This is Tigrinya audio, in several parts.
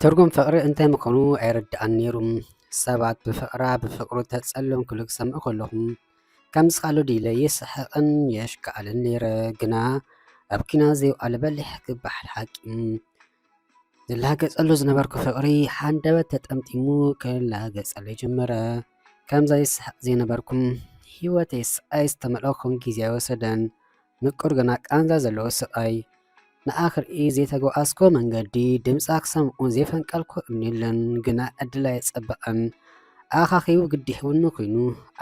ትርጉም ፍቅሪ እንታይ ምዃኑ ኣይርድኣን ነይሩን። ሰባት ብፍቕራ ብፍቕሩ ተጸልዮም ክብሉ ክሰምዕ ከለኹ ከምዚ ካሉ ድለ የስሕቕን የሽከኣልን ነይረ። ግና ኣብ ኪናት ዘይወኣለ በሊሕ ክበሃል ሓቂ ዝላገጸሉ ዝነበርኩ ፍቕሪ ሓንደበት ተጠምጢሙ ክላገጸለይ ጀመረ። ከምዛ የስሕቕ ዘይነበርኩም ህይወተይ ስቃይ ዝተመልአኩም ግዜ ኣይወሰደን። ምቁር ግና ቃንዛ ዘለዎ ስቃይ ንኣኽርኢ ዘይተጓዓዝኮ መንገዲ ድምፃ ክሰምዑ ዘይፈንቀልኮ እምኒ የለን። ግና ዕድላ የጸበቐን ኣኻኺቡ ግዲሕውኒ ኮይኑ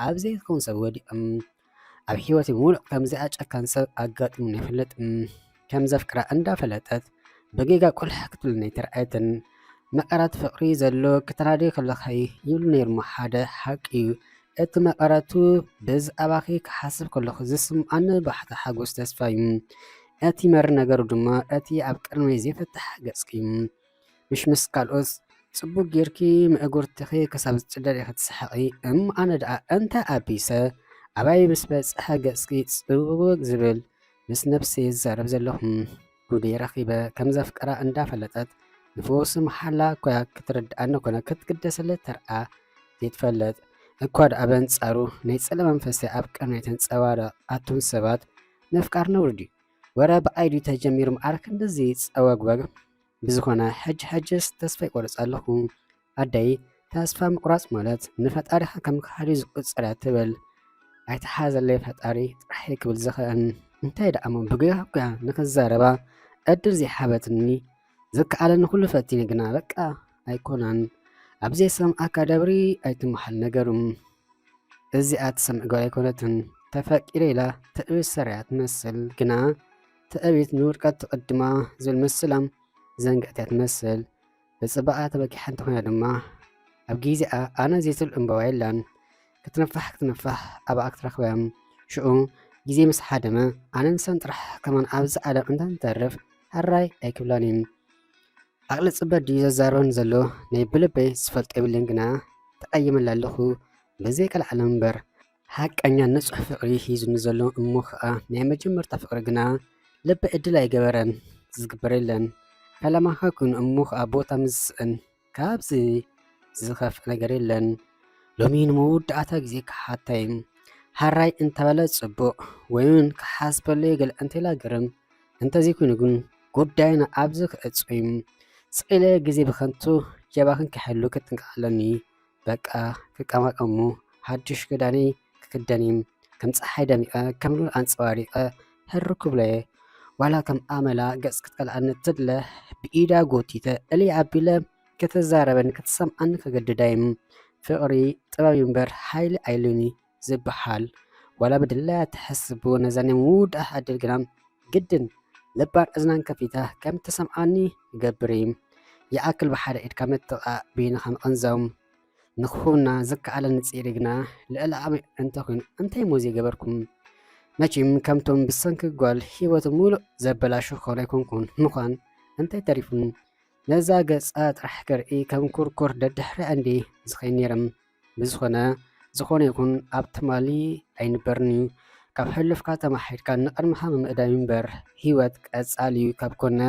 ኣብ ዘይትከውን ሰብ ወዲቐም ኣብ ሂወተይ ሙሉእ ከምዚኣ ጨካን ሰብ ኣጋጢሙን ኣይፈለጥን። ከምዘ ፍቅራ እንዳፈለጠት በጌጋ ቁልሕ ክትብል ኣይተረኣየትን። መቐረት ፍቅሪ ዘሎ ክትራድዮ ከለኸይ ይብሉ ነይሮሞ ሓደ ሓቂ እዩ። እቲ መቐረቱ ብዛዕባኺ ክሓስብ ከለኹ ዝስምዓኒ ባሕቲ ሓጎስ ተስፋ እዩ። እቲ መሪ ነገሩ ድማ እቲ ኣብ ቅድመይ ዘይፈትሕ ገጽኪ ምስ ካልኦት ጽቡቕ ጌርኪ ምእጉርትኺ ክሳብ ዝጭደድ ኢኻ ትስሕቂ ኣነ ደኣ እንታይ ኣቢሰ ኣባይ ምስ በጽሐ ገጽኪ ጽቡቕ ዝብል ምስ ነፍሲ ዝዛረብ ዘለኹም ጉደይ ረኺበ። ከምዛ ፍቅራ እንዳፈለጠት ንፈወሲ መሓላ ኮያ ክትርድኣነ ኮነ ክትግደሰለ ተርኣ ዘይትፈለጥ እኳ ደኣ በንጻሩ ናይ ጸለ መንፈሰይ ኣብ ቅድመይ ተንጸባረቕ ኣቶም ሰባት ነፍቃር ነውሪ ድዩ ወረ ብዓይዱ ተጀሚሩ መዓርክ እንደዚህ ጸወግወግ ብዝኾነ ሕጅስ ተስፋ ይቆርጽ ኣለኹ። ኣደይ ተስፋ ምቁራጽ ማለት ንፈጣሪኻ ከም ካህዲ ዝቁጽር ትብል ኣይተሓዘለይ ፈጣሪ ጥራሕ ክብል ዝኽእን እንታይ ደኣሞ ብገይኻ ኮያ ንክዛረባ ዕድል ዘይሓበትኒ ዝከኣለኒ ኩሉ ፈቲኒ ግና በቃ ኣይኮናን። ኣብዚ ሰምዓካ ደብሪ ኣይትመሓል ነገሩ እዚኣ ትሰምዕ ጓል ኣይኮነትን። ተፈቂረ ኢላ ትዕብት ሰሪያ ትመስል ግና ትዕቢት ንውድቀት ትቕድማ ዝብል ምስላም ዘንገእትያ ትመስል። ብጽባቐ ተበኪሓ እንተኾይና ድማ ኣብ ጊዜኣ ኣነ ዘይትብል እምበባ የላን። ክትነፋሕ ኣብኣ ክትረኽበያ ሽዑ ግዜ ምስ ሓደመ ኣነን ሰን ጥራሕ ከማን ኣብዚ ዓለም እንተንተርፍ ሃራይ ኣይክብላን እዩ። ዓቕሊ ጽበት ድዩ ዘዛረበን ዘሎ ናይ ብልበይ ዝፈልጦ የብልን ግና ተቐይመላ ኣለኹ በዘይ ከልዓለም እምበር ሓቀኛ ንጹሕ ፍቕሪ ሒዙኒ ዘሎ እሞ ከዓ ናይ መጀመርታ ፍቕሪ ግና ልቢ ዕድል ኣይገበረን ዝግበር የለን። ፈላማኻ ኮይኑ እሞ ከዓ ቦታ ምስእን ካብዚ ዝኸፍእ ነገር የለን። ሎሚ ንመወዳእታ ግዜ ክሓታይ ሃራይ እንተበለ ጽቡቕ ወይን ክሓስበለ ገለ እንተኢላ ግርም እንተዘይ ኮይኑ ግን ጉዳይና ኣብዚ ክእጽም ስኢለ ግዜ ብኸንቱ ጀባኽን ክሕሉ ክትንቀዓለኒ በቃ ክቀማቀሙ ሓድሽ ክዳኔ ክክደኒ ከም ፀሓይ ደሚቐ ከም ሉል ኣንፀባሪቐ ሕርኩ ብለየ ዋላ ከም ኣመላ ገጽ ክትቀልዓኒ ትድለ ብኢዳ ጎቲተ እልይ ኣቢለ ክትዛረበኒ ክትሰምዓኒ ከገድዳይም ፍቕሪ ጥበብ እምበር ሓይሊ ኣይሉኒ ዝበሃል ዋላ ብድላያ ትሕስብ ነዛኒ ምውዳእ ዕድል ግና ግድን ልባን እዝናን ከፊታ ከም ትሰምዓኒ ይገብር ይኣክል ብሓደ ኢድካ ምትቓእ ቤንኻ ምቕንዛው ንኽኹና ዝከኣለኒ ጽኢሪ ግና ልዕሊ ዓመይ እንተኮይኑ እንታይ ሞ ዘይገበርኩም መቼም ከምቶም ብሰንኪ ጓል ሂወት ሙሉእ ዘበላሹ ክኾን ኣይኮንኩን ምዃን እንታይ ተሪፉን ነዛ ገጻ ጥራሕ ከርኢ ከም ኩርኩር ደድሕሪ እንዴ ዝኸይ ነይረም ዝኾነ ይኹን ኣብ ትማሊ ኣይንበርኒ ካብ ሕልፍካ ተማሒድካ ንቕድሚኻ ምምእዳም እምበር ሂወት ቀጻሊ እዩ ካብ ኮነ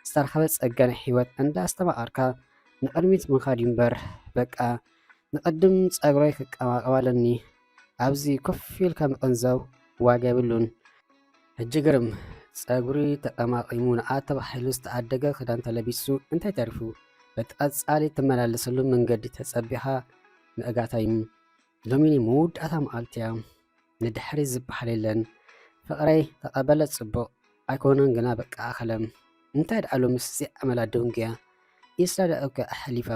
ዝተረኸበ ጸጋነ ሂወት እንዳስተማቐርካ ንቕድሚት ምኻድ እምበር በቃ ንቕድም ጸጉረይ ክቀማቐማለኒ ኣብዚ ኮፍ ኢልካ ምቕንዛው ዋጋ የብሉን። ሕጂ ግርም ጸጉሪ ተቐማቒሙ ንኣ ተባሂሉ ዝተዓደገ ክዳን ተለቢሱ እንታይ ተሪፉ በቲ ቀጻሊ ትመላለሰሉ መንገዲ ተጸቢኻ ምእጋታ እዩ። ሎሚ መውዳእታ መዓልቲ እያ ንድሕሪ ዝበሃል የለን። ፍቕረይ ተቐበለ ጽቡቕ ኣይኮነን ግና በቃ ኣኸለም እንታይ ደኣ ሎምስ ዘይዓመላ ደንግያ ኢስራዳእከ ኣሕሊፋ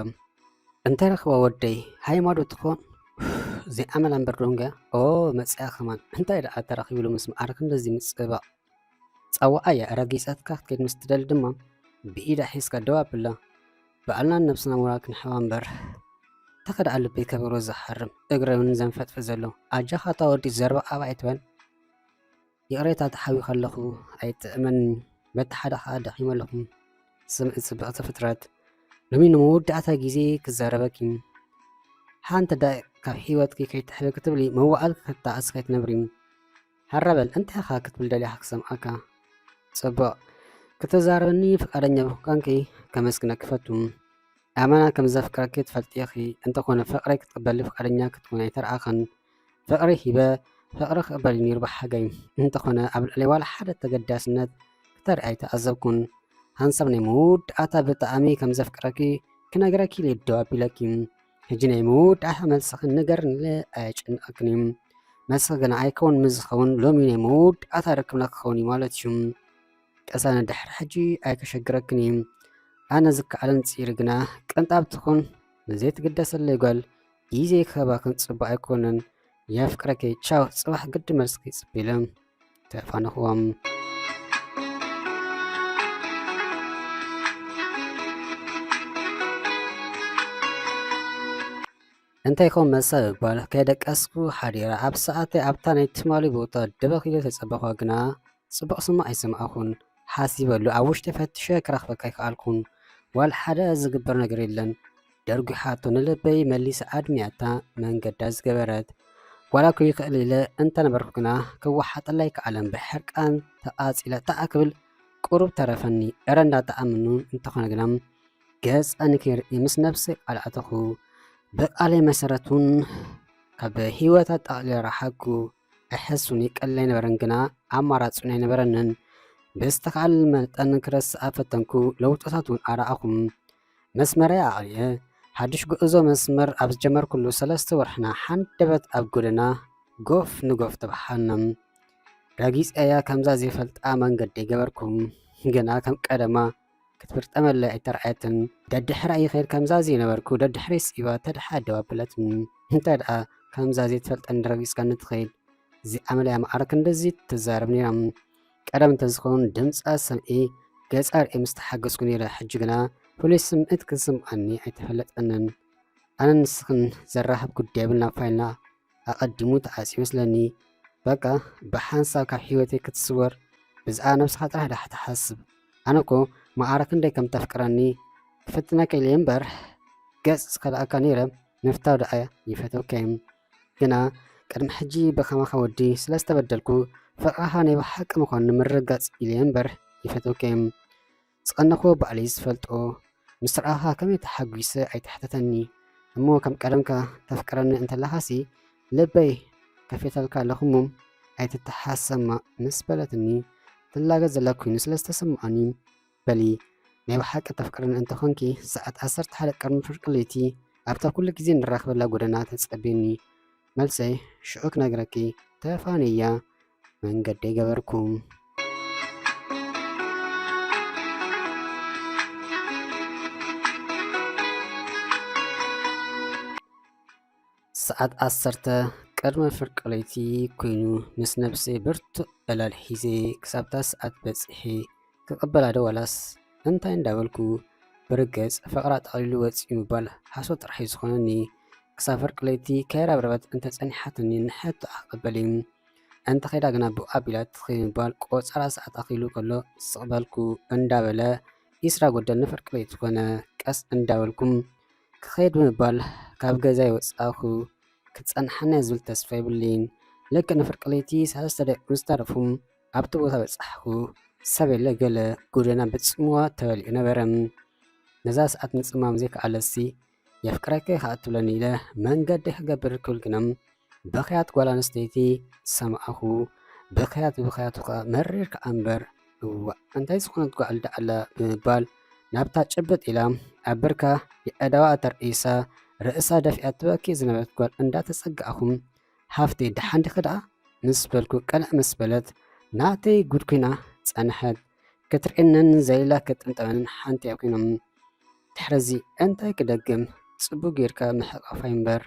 እንታይ ረኽባ ወደይ ሃይማዶ ትኾን ዘይዓመላ እምበር ዶንግያ መፅያ ኸማን እንታይ ደኣ ተራኺብሉ ምስ መዓርክ እንደዚ ምፅባቕ ጸዋዓ እያ ረጊፀትካ ክትከይድ ምስ ትደሊ ድማ ብኢዳ ሒዝካ ደው ኣቢላ በዓልናን ነብስና ሙራ ክንሕዋ እምበር ተኸዳኣ ልበይ ከበሮ ዝሓርም እግረ ውን ዘንፈጥፍጥ ዘሎ ኣጃኻ ታወዲ ዘርባ ኣባ ኣይትበን ይቕሬታ ተሓዊ ከለኹ ኣይትእመን በቲ ሓደ ከዓ ደኺመ ኣለኹ ስምዒ ጽብቕቲ ፍጥረት ሎሚ ንመወዳእታ ግዜ ክዛረበኪ ሓንቲ ዳይ ካብ ሂወትኪ ከይትሕበ ክትብሊ መዋዕል ክትጣቐስ ከይትነብሪ ሃረበል እንታይ ኻ ክትብል ደሊኻ ክሰምዓካ ጽቡቕ ክትዛረበኒ ፈቃደኛ ብኳንኪ ከመስግነክ ክፈቱ ኣመና ከም ዘፍቅረኪ ትፈልጢ ኢኺ እንተኾነ ፍቕረይ ክትቅበሊ ፍቃደኛ ክትኮን ኣይተረኣኸን ፍቕሪ ሂበ ፍቕሪ ክቕበል ነይሩ ብሓጋይ እንተኾነ ኣብ ልዕሊ ዋላ ሓደ ተገዳስነት ክተርኢ ኣይተኣዘብኩን ሃንሳብ ናይ መወዳእታ ብጣዕሚ ከም ዘፍቅረኪ ክነግረኪ ኢለ ደው ኣቢለኪ ሕጂ ናይ መወዳእታ መልስኺ ንገርንለ ኣየጨንቐክን መስኺ ግና ኣይከውን ምዝኸውን ሎሚ ናይ መወዳእታ ርክብና ክኸውን እዩ ማለት እዩ ቀሳነ ድሕሪ ሕጂ ኣይከሸግረክን ኣነ ዝከኣለን ፅኢር ግና ቅንጣብ ትኹን ንዘይትግደሰለይ ጓል ግዜ ክህባክን ፅቡቅ ኣይኮነን የፍቅረኪ ቻው ፅባሕ ግዲ መልስኪ ፅቢለ ተፋነኽዎም እንታይ ከም መሰብ ይባል ከይደቀስኩ ሓዲራ ኣብ ሰዓተይ ኣብታ ናይ ትማሊ ቦታ ደበኺለ ተፀበኻ ግና ፅቡቅ ስማዕ ኣይሰማዕኹን ሓሲበሉ ኣብ ውሽጢ ፈትሸ ክረኽበካ ይከኣልኩን ዋል ሓደ ዝግበር ነገር የለን ደርጉሓቶ ንልበይ መሊሰ ኣድሚያታ መንገዳ ዝገበረት ዋላ ኮ ይኽእል ኢለ እንተነበርኩ ግና ክወሓጠላይ ከኣለን ብሕርቃን ተኣፂለ ተኣክብል ቁሩብ ተረፈኒ እረ እንዳተኣምኑ እንተኾነ ግና ገፀ ንከይርኢ ምስ ነብሰይ ቃልዓተኹ በቃለይ መሰረቱን ካብ ሂወታት ጠቕሊለ ረሓኩ ኣሕሱን ይቀለይ ነበረን ግና ኣማራፁን ኣይነበረንን ብዝተኻል መጠን ክረስኣ ፈተንኩ ለውጥታት እውን ኣረኣኹም መስመረይ ኣቕልየ ሓድሽ ጉዕዞ መስመር ኣብ ዝጀመርኩሉ 3 ወርሕና ሓንደበት ኣብ ጎደና ጎፍ ንጎፍ ተባሓልና ረጊፀያ ከምዛ ዘይፈልጣ መንገዲ ገበርኩም ግና ከም ቀደማ ክትፍርጠመለይ ኣይተረኣየትን ደድሕራ ይኸይድ ከምዛ ዘይነበርኩ ደድሕሪ ስኢባ ተድሓ ደዋብለት እንታይ ደኣ ከምዛ ዘይትፈልጠን ረጊፅካ ንትኸይድ እዚኣመለያ ማዕረክ እንደዚ ትዛረብ ነይራ ቀደም እንተዝኸውን ድምፃ ሰምዒ ገፃ ርኢ ምስ ተሓገዝኩ ነይረ ሕጂ ግና ፍሉይ ስምዒት ክስምዓኒ ኣይተፈለጠንን ኣነ ንስኽን ዘራኸብ ጉዳይ ብልና ፋይልና ኣቐዲሙ ተዓፂ ይመስለኒ በቃ ብሓንሳብ ካብ ሂወተይ ክትስወር ብዛዕባ ነብስኻ ጥራሕ ዳሕ ተሓስብ ኣነ ኮ ማዕረክ እንደይ ከም ተፍቅረኒ ክፍትነከ ኢለ እምበር ገፅ ዝከልኣካ ነይረ ምፍታው ደኣ ይፈተውከ ግና ቅድሚ ሕጂ ብኸማኻ ወዲ ስለዝተበደልኩ ፍቕርኻ ናይ ብሓቂ ምዃኑ ንምርጋፅ ኢለ እምበር ይፈተውከ ዝቐነኽዎ ባዕለይ ዝፈልጦ ምስ ረኣኻ ከመይ ተሓጒሰ ኣይተሕተተኒ እሞ ከም ቀደምካ ተፍቅረኒ እንተለኻሲ ልበይ ከፌተልካ ኣለኹሞ ኣይትተሓሰማ ምስ በለትኒ ትላገ ዘላ ኮይኑ ስለዝተሰምዖኒ በሊ ናይ ብሓቂ ተፍቅረኒ እንተኾንኪ ሰዓት 11 ቅድሚ ፍርቂ ለይቲ ኣብታ ኩሉ ግዜ ንራኸበላ ጎደና ተፀቢኒ መልሰይ ሽዑ ክነግረኪ ተፋነያ መንገዲ ገበርኩም ሰዓት 10 ቅድሚ ፍርቂ ለይቲ ኮይኑ ምስ ነብሰይ ብርቱዕ ዕላል ሒዘ ክሳብታ ሰዓት በፂሒ ክቕበላ ዶ ዋላስ እንታይ እንዳበልኩ ብርገፅ ፍቕራ ጠቕሊሉ ወፂኡ ምባል ሓሶት ጥራሕ ዝኾነኒ ክሳብ ፍርቂ ለይቲ ከይረብረበት እንተፀኒሓትኒ ንሕቶ ኣኽቅበል እንተኸይዳ ግና ብኡ ኣቢላ ትኸይ ምባል ቆፀራ ሰዓት ኣኺሉ ከሎ ዝቕበልኩ እንዳበለ ይስራ ጎደል ንፍርቂ ለይቲ ኮነ ቀስ እንዳበልኩም ክኸይድ ብምባል ካብ ገዛ ይወፃኹ ክትፀንሐና ዝብል ተስፋ ይብልኝ ልክ ንፍርቂ ለይቲ 3 ደቂቕ ዝተረፉ ኣብቲ ቦታ በፃሕኩ ሰብ የለ ገለ ጎደና ብፅምዋ ተበሊኡ ነበረ ነዛ ሰዓት ምፅማም ዘይከኣለሲ የፍቅረከ ኢኻ እትብለኒ ኢለ መንገዲ ክገብር ክብል ግና ብኽያት ጓል ኣንስተይቲ ሰማዓኹ ብኽያቱ ከዓ መሪር ከዓ እምበር እዋእ እንታይ ዝኾነት ጓል ዳኣላ ብምባል ናብታ ጭብጥ ኢላ ኣብ ብርካ የአዳዋ ተርእሳ ርእሳ ደፊኣ ትበኪ ዝነበረት ጓል እንዳተፀጋኣኹም ሃፍተይ ድሓንዲኺ ደኣ ምስ በልኩ ቀልዕ ምስ በለት ናተይ ጉድ ኮይና ፀንሐት ክትርእነን ዘይላ ክጥምጠመንን ሓንቲ ኣብ ኮይኖም ድሕረዚ እንታይ ክደግም ፅቡቅ ጌርካ ምሕቃፋይ እምበር